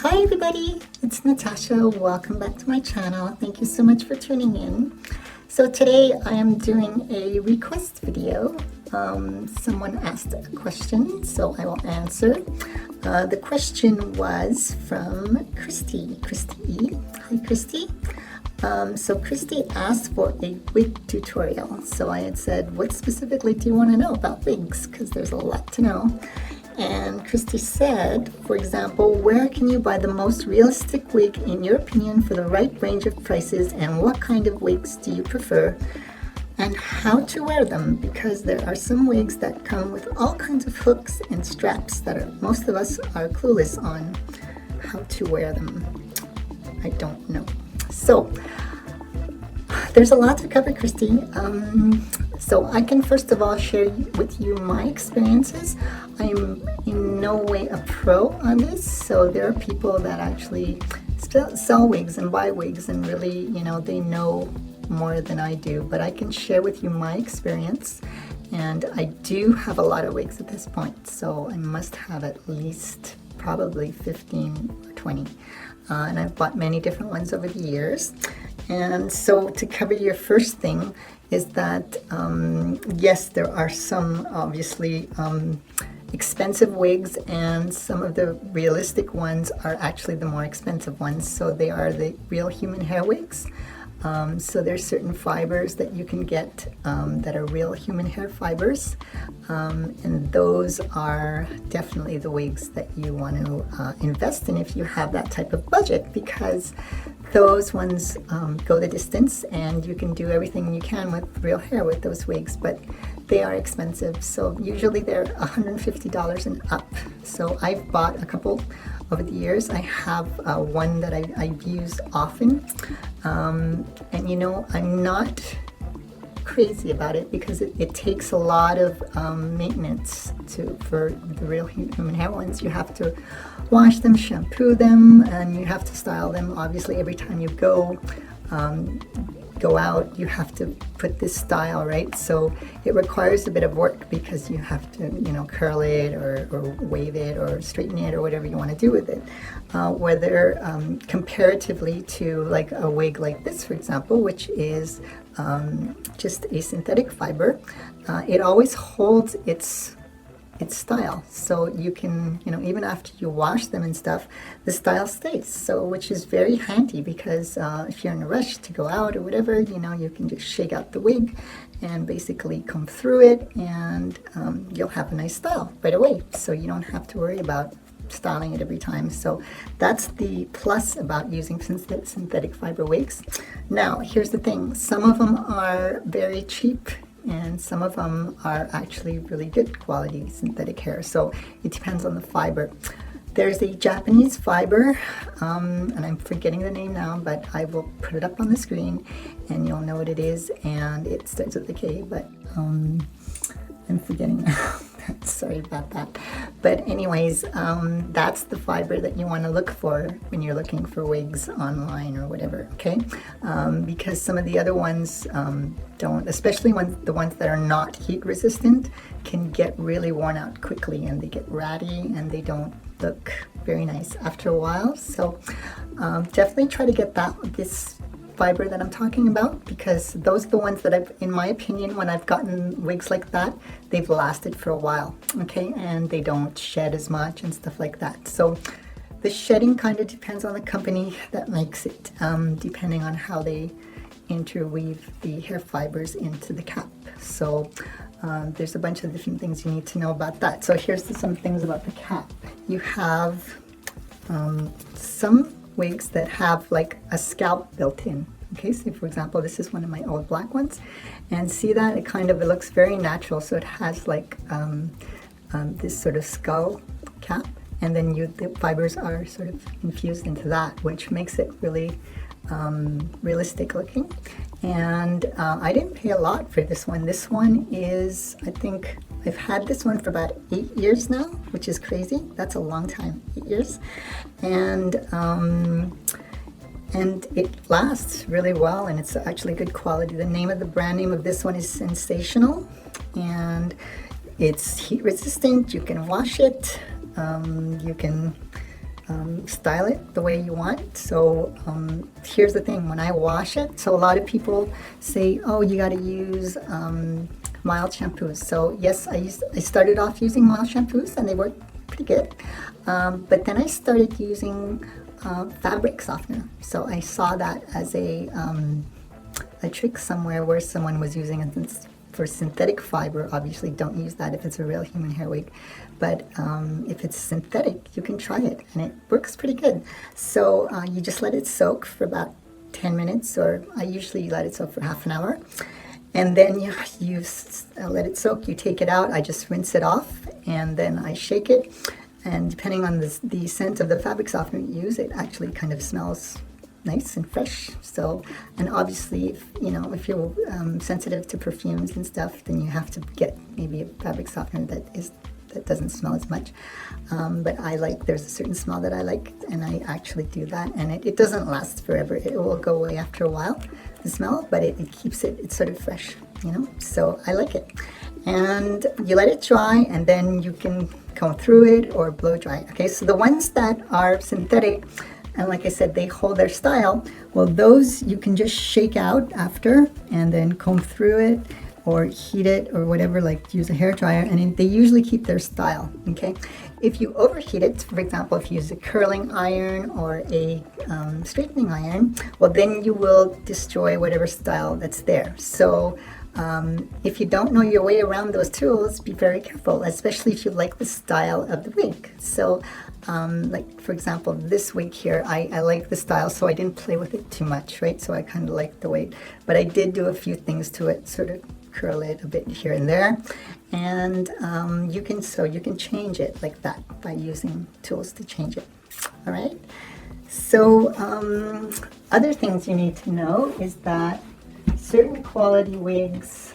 Hi everybody, it's Natasha. Welcome back to my channel. Thank you so much for tuning in. So today I am doing a request video. Someone asked a question, so I will answer. The question was from Christy. Christy. Hi Christy. So Christy asked for a wig tutorial. So I had said, what specifically do you want to know about wigs? Because there's a lot to know. And Christy said, for example, where can you buy the most realistic wig in your opinion for the right range of prices, and what kind of wigs do you prefer and how to wear them? Because there are some wigs that come with all kinds of hooks and straps that most of us are clueless on how to wear them. I don't know. So there's a lot to cover, Christy. So I can first of all share with you my experiences. I am in no way a pro on this, so there are people that actually sell wigs and buy wigs and really, they know more than I do, but I can share with you my experience. And I do have a lot of wigs at this point, so I must have at least probably 15 or 20. And I've bought many different ones over the years. And so to cover your first thing is that, yes, there are some obviously expensive wigs, and some of the realistic ones are actually the more expensive ones. So they are the real human hair wigs. So there's certain fibers that you can get that are real human hair fibers, and those are definitely the wigs that you want to invest in if you have that type of budget, because those ones go the distance and you can do everything you can with real hair with those wigs, but they are expensive. So usually they're $150 and up. So I've bought a couple over the years. I have one that I've used often, and I'm not crazy about it because it takes a lot of maintenance for the real human hair ones. You have to wash them, shampoo them, and you have to style them. Obviously, every time you go out, you have to put this style, right? So it requires a bit of work because you have to, curl it or wave it or straighten it or whatever you want to do with it. Whether comparatively to like a wig like this, for example, which is just a synthetic fiber, it always holds its style. So you can, even after you wash them and stuff, the style stays. So, which is very handy because if you're in a rush to go out or whatever, you can just shake out the wig and basically comb through it, and you'll have a nice style right away. So you don't have to worry about styling it every time. So that's the plus about using synthetic fiber wigs. Now, here's the thing. Some of them are very cheap, and some of them are actually really good quality synthetic hair. So it depends on the fiber. There's a Japanese fiber, and I'm forgetting the name now, but I will put it up on the screen and you'll know what it is, and it starts with a K, but I'm forgetting now. Sorry about that. But anyways, that's the fiber that you want to look for when you're looking for wigs online or whatever, okay? Because some of the other ones don't, especially the ones that are not heat resistant, can get really worn out quickly, and they get ratty and they don't look very nice after a while. So definitely try to get this fiber that I'm talking about, because those are the ones that in my opinion, when I've gotten wigs like that, they've lasted for a while, okay, and they don't shed as much and stuff like that. So the shedding kind of depends on the company that makes it, depending on how they interweave the hair fibers into the cap. So there's a bunch of different things you need to know about that. So here's some things about the cap. You have some wigs that have like a scalp built in. Okay, so for example, this is one of my old black ones, and see that it looks very natural. So it has like this sort of skull cap, and then the fibers are sort of infused into that, which makes it really realistic looking. And I didn't pay a lot for this one. This one is, I think I've had this one for about 8 years now, which is crazy. That's a long time, 8 years. And it lasts really well, and it's actually good quality. The brand name of this one is Sensational, and it's heat resistant. You can wash it. You can style it the way you want. So here's the thing, when I wash it, so a lot of people say, oh, you got to use mild shampoos. So yes, I started off using mild shampoos and they work pretty good, but then I started using fabric softener. So I saw that as a trick somewhere where someone was using it for synthetic fiber. Obviously don't use that if it's a real human hair wig, but if it's synthetic, you can try it and it works pretty good. So you just let it soak for about 10 minutes, or I usually let it soak for half an hour, and then you let it soak, you take it out, I just rinse it off, and then I shake it, and depending on the scent of the fabric softener you use, it actually kind of smells nice and fresh. So, and obviously, if you're sensitive to perfumes and stuff, then you have to get maybe a fabric softener that doesn't smell as much. But there's a certain smell that I like, and I actually do that, and it doesn't last forever. It will go away after a while, the smell, but it keeps it's sort of fresh, so I like it. And you let it dry, and then you can comb through it or blow dry. Okay, so the ones that are synthetic, and like I said, they hold their style, well, those you can just shake out after and then comb through it or heat it or whatever, like use a hair dryer, and they usually keep their style. Okay, if you overheat it, for example, if you use a curling iron or a straightening iron, well, then you will destroy whatever style that's there. So if you don't know your way around those tools, be very careful, especially if you like the style of the wig. So like for example, this wig here, I like the style, so I didn't play with it too much, right? So I kind of like the wig, but I did do a few things to it, sort of curl it a bit here and there, and you can change it like that by using tools to change it. All right, so other things you need to know is that certain quality wigs,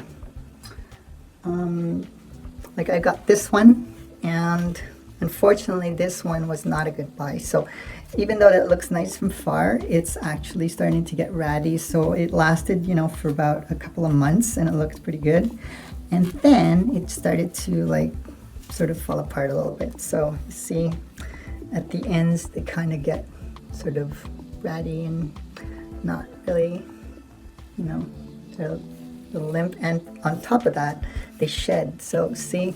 like I got this one, and unfortunately this one was not a good buy. So even though it looks nice from far, it's actually starting to get ratty. So it lasted, for about a couple of months, and it looked pretty good, and then it started to like sort of fall apart a little bit. So you see at the ends they kind of get sort of ratty and not really, they're a little limp, and on top of that they shed. So see,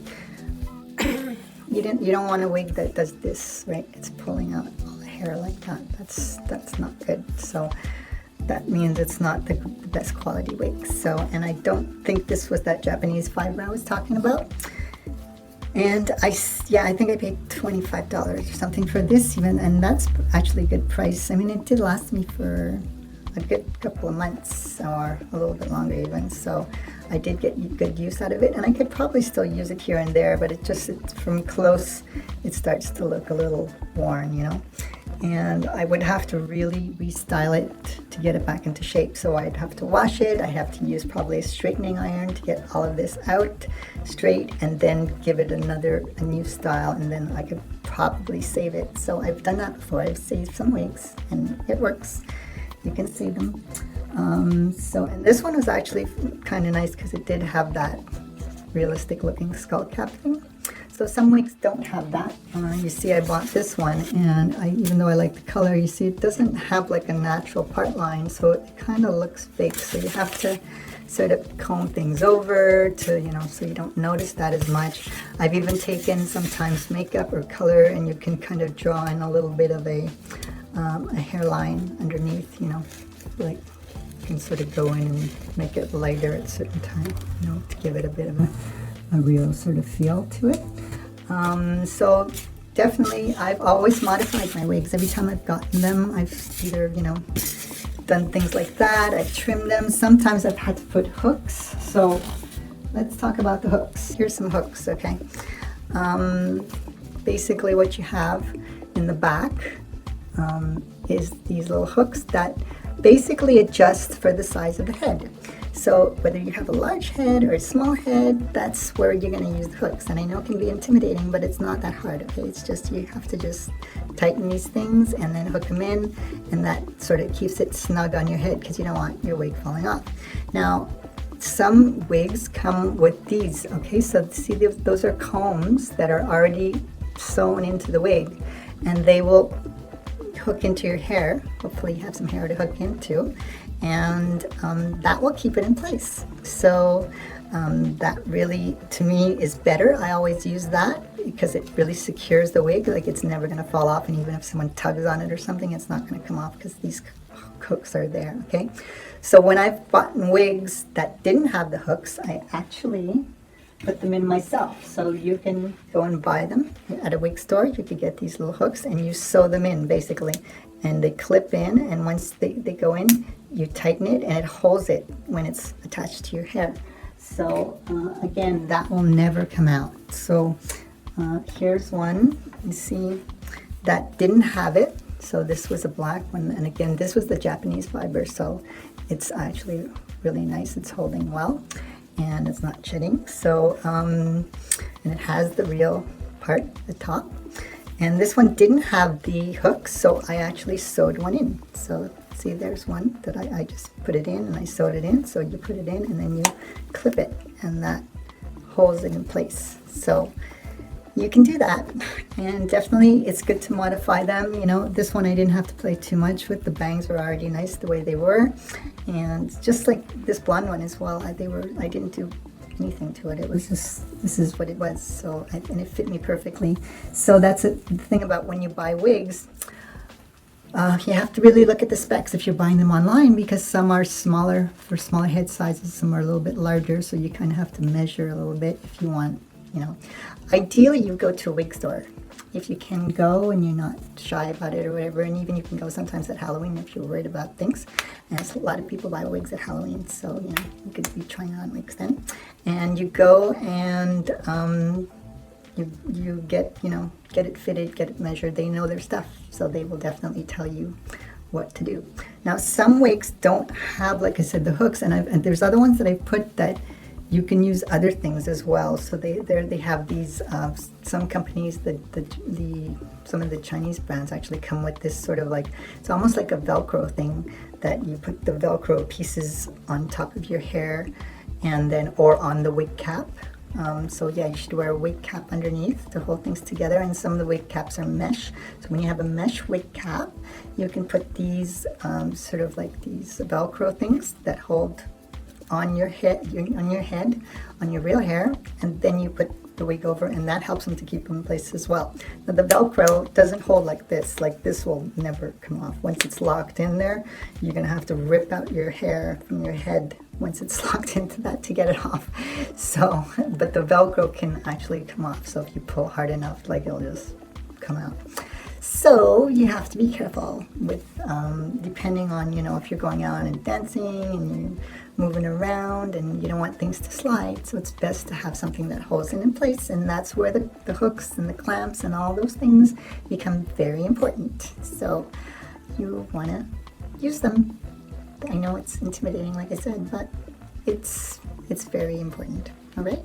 you don't want a wig that does this, right? It's pulling out all the hair like that. That's not good. So that means it's not the best quality wig. So, and I don't think this was that Japanese fiber I was talking about. And I think I paid $25 or something for this even, and that's actually a good price. I mean, it did last me for a good couple of months or a little bit longer even, so I did get good use out of it, and I could probably still use it here and there, but it's from close it starts to look a little worn, and I would have to really restyle it to get it back into shape. So I'd have to wash it, I have to use probably a straightening iron to get all of this out straight, and then give it a new style, and then I could probably save it. So I've done that before. I've saved some wigs and it works. You can see them. And this one was actually kind of nice because it did have that realistic looking skull cap thing. So some wigs don't have that. You see, I bought this one, and even though I like the color, you see it doesn't have like a natural part line, so it kind of looks fake. So you have to sort of comb things over to, so you don't notice that as much. I've even taken sometimes makeup or color, and you can kind of draw in a little bit of a hairline underneath, like you can sort of go in and make it lighter at a certain time, to give it a bit of a real sort of feel to it. So definitely, I've always modified my wigs. Every time I've gotten them, I've either, done things like that, I've trimmed them. Sometimes I've had to put hooks. So let's talk about the hooks. Here's some hooks, okay? Basically what you have in the back is these little hooks that basically adjust for the size of the head. So whether you have a large head or a small head, that's where you're going to use the hooks. And I know it can be intimidating, but it's not that hard, okay? It's just, you have to just tighten these things and then hook them in, and that sort of keeps it snug on your head because you don't want your wig falling off. Now, some wigs come with these, okay? So see, those are combs that are already sewn into the wig, and they will hook into your hair. Hopefully you have some hair to hook into, and that will keep it in place. So that really, to me, is better. I always use that because it really secures the wig. Like, it's never going to fall off, and even if someone tugs on it or something, it's not going to come off because these hooks are there. Okay, so when I've bought wigs that didn't have the hooks, I actually put them in myself. So you can go and buy them at a wig store. You could get these little hooks and you sew them in basically, and they clip in, and once they go in, you tighten it and it holds it when it's attached to your hair. So again, that will never come out. So here's one, you see, that didn't have it. So this was a black one, and again, this was the Japanese fiber, so it's actually really nice. It's holding well, and it's not shedding. So and it has the real part at the top, and this one didn't have the hooks, so I actually sewed one in. So see, there's one that I just put it in and I sewed it in. So you put it in and then you clip it, and that holds it in place. So you can do that, and definitely it's good to modify them. You know, this one I didn't have to play too much with. The bangs were already nice the way they were, and just like this blonde one as well, I didn't do anything to it. It was just, this is what it was. So and it fit me perfectly. So that's the thing about when you buy wigs. You have to really look at the specs if you're buying them online, because some are smaller for smaller head sizes, some are a little bit larger, so you kind of have to measure a little bit if you want, you know. Ideally, you go to a wig store if you can go and you're not shy about it or whatever, and even you can go sometimes at Halloween if you're worried about things. And a lot of people buy wigs at Halloween, so you know, you could be trying on wigs then. And you go and you get, you know, get it fitted, get it measured. They know their stuff, so they will definitely tell you what to do. Now, some wigs don't have, like I said, the hooks, and there's other ones that I put that you can use other things as well. So they have these, some companies, some of the Chinese brands actually come with this sort of like, it's almost like a Velcro thing that you put the Velcro pieces on top of your hair, and then, or on the wig cap. So yeah, you should wear a wig cap underneath to hold things together, and some of the wig caps are mesh. So when you have a mesh wig cap, you can put these sort of like these Velcro things that hold on your head, on your real hair, and then you put the wig over, and that helps them to keep them in place as well. Now the Velcro doesn't hold like this. Like, this will never come off. Once it's locked in there, you're gonna have to rip out your hair from your head once it's locked into that to get it off. So, but the Velcro can actually come off. So if you pull hard enough, like, it'll just come out. So you have to be careful with, depending on, you know, if you're going out and dancing and you're moving around and you don't want things to slide. So it's best to have something that holds it in place, and that's where the hooks and the clamps and all those things become very important. So you want to use them. I know it's intimidating, like I said, but it's very important. All right.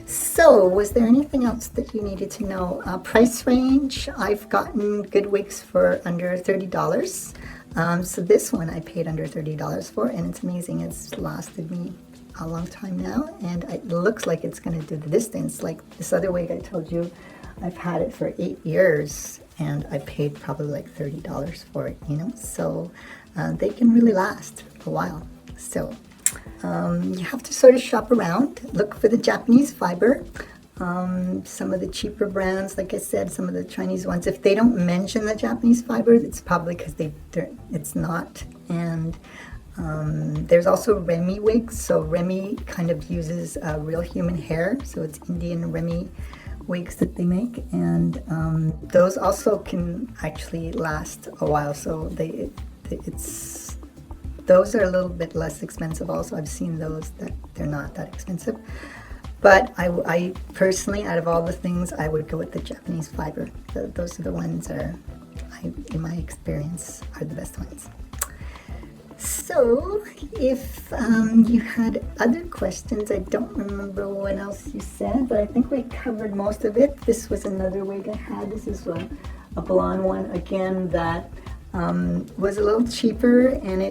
So, was there anything else that you needed to know? Price range, I've gotten good wigs for under $30. So this one I paid under $30 for, and it's amazing. It's lasted me a long time now, and it looks like it's going to do the distance. Like this other wig I told you, I've had it for 8 years, and I paid probably like $30 for it, you know? So they can really last a while. So you have to sort of shop around, look for the Japanese fiber. Some of the cheaper brands, like I said, some of the Chinese ones, if they don't mention the Japanese fiber, it's probably because it's not. And there's also Remy wigs. So Remy kind of uses real human hair, so it's Indian Remy wigs that they make, and those also can actually last a while. So those are a little bit less expensive also. I've seen those that they're not that expensive. But I personally, out of all the things, I would go with the Japanese fiber. Those are the ones that in my experience, are the best ones. So, if you had other questions, I don't remember what else you said, but I think we covered most of it. This was another wig I had. This is a blonde one, again, that was a little cheaper, and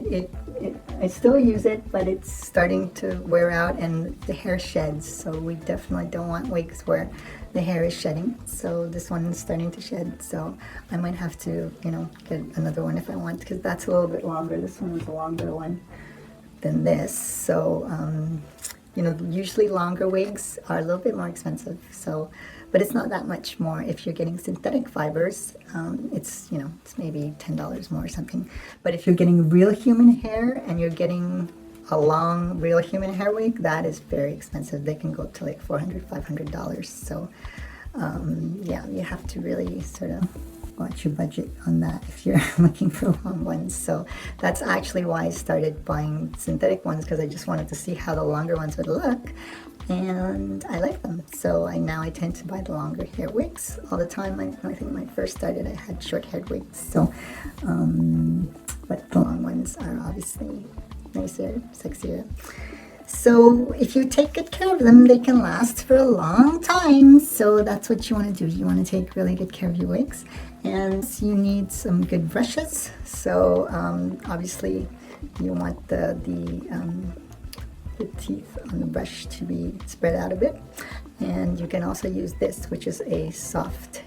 I still use it, but it's starting to wear out and the hair sheds. So we definitely don't want wigs where the hair is shedding. So this one is starting to shed. So I might have to, you know, get another one if I want, because that's a little bit longer. This one is a longer one than this. So, you know, usually longer wigs are a little bit more expensive. So, but it's not that much more. If you're getting synthetic fibers, it's, you know, it's maybe $10 more or something. But if you're getting real human hair and you're getting a long real human hair wig, that is very expensive. They can go up to like $400, $500. So, yeah, you have to really sort of watch your budget on that if you're looking for long ones. So that's actually why I started buying synthetic ones, because I just wanted to see how the longer ones would look, and I like them. So now I tend to buy the longer hair wigs all the time. I think when I first started I had short haired wigs, so but the long ones are obviously nicer, sexier. So if you take good care of them, they can last for a long time. So that's what you want to do. You want to take really good care of your wigs, and you need some good brushes. So obviously you want the teeth on the brush to be spread out a bit, and you can also use this, which is a soft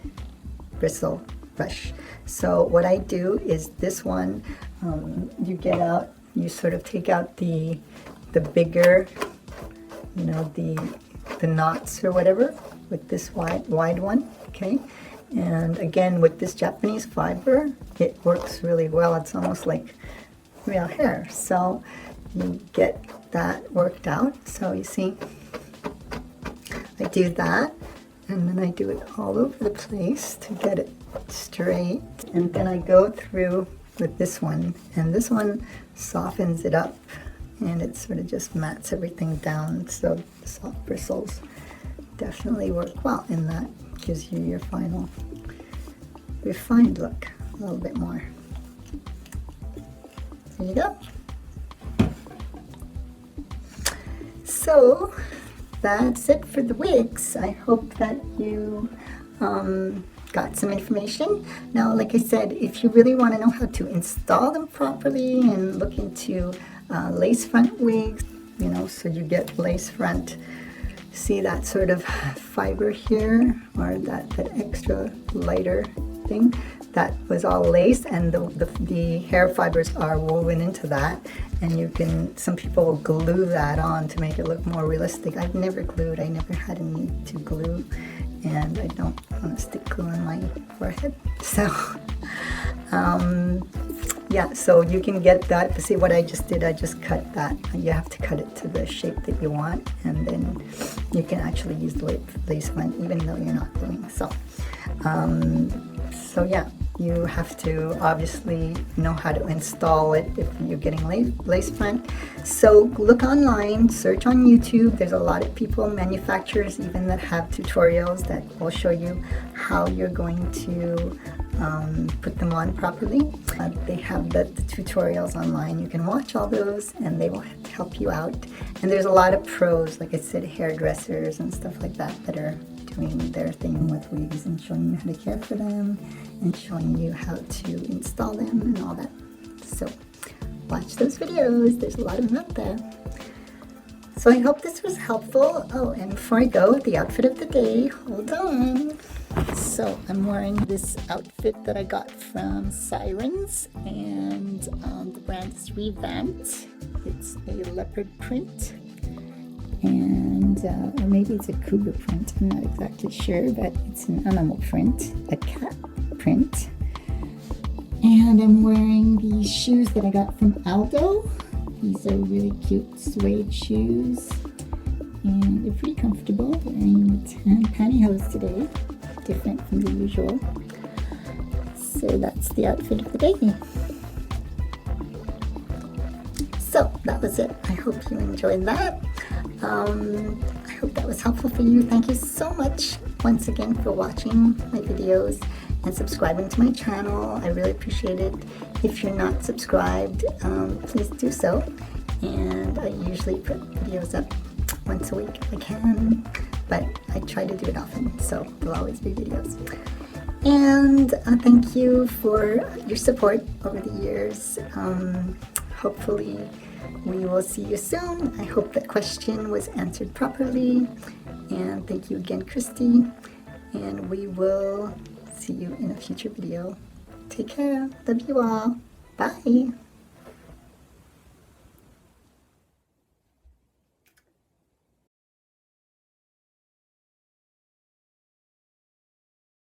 bristle brush. So what I do is this one, you get out, you sort of take out the bigger, you know, the knots or whatever with this wide one, okay? And again, with this Japanese fiber, it works really well. It's almost like real hair. So you get that worked out. So you see, I do that, and then I do it all over the place to get it straight. And then I go through with this one, and this one softens it up, and it sort of just mats everything down. So the soft bristles definitely work well, and that gives you your final refined look a little bit more. There you go. So that's it for the wigs. I hope that you got some information. Now, like I said, if you really want to know how to install them properly and look into lace front wigs, you know, so you get lace front, see that sort of fiber here, or that extra lighter thing, that was all lace, and the hair fibers are woven into that, and you can, some people will glue that on to make it look more realistic. I've never glued, I never had a need to glue, and I don't want to stick glue on my forehead. So yeah, so you can get that. See what I just did, I just cut that. You have to cut it to the shape that you want, and then you can actually use the lace front even though you're not gluing. So so yeah, you have to obviously know how to install it if you're getting lace front. So look online, search on YouTube. There's a lot of people, manufacturers even, that have tutorials that will show you how you're going to put them on properly. They have the tutorials online. You can watch all those and they will help you out. And there's a lot of pros, like I said, hairdressers and stuff like that, that are doing their thing with wigs and showing you how to care for them and showing you how to install them and all that. So watch those videos. There's a lot of them out there. So I hope this was helpful. Oh, and before I go, the outfit of the day. Hold on. So I'm wearing this outfit that I got from Sirens, and the brand is Revamped. It's a leopard print, and or maybe it's a cougar print, I'm not exactly sure, but it's an animal print, a cat print. And I'm wearing these shoes that I got from Aldo. These are really cute suede shoes, and they're pretty comfortable. Wearing tan pantyhose today, different from the usual. So that's the outfit of the day. So that was it. I hope you enjoyed that. I hope that was helpful for you. Thank you so much once again for watching my videos and subscribing to my channel. I really appreciate it. If you're not subscribed, please do so. And I usually put videos up once a week if I can, but I try to do it often, so there'll always be videos. And thank you for your support over the years. hopefully we will see you soon. I hope that question was answered properly. And thank you again, Christy. And we will see you in a future video. Take care. Love you all. Bye.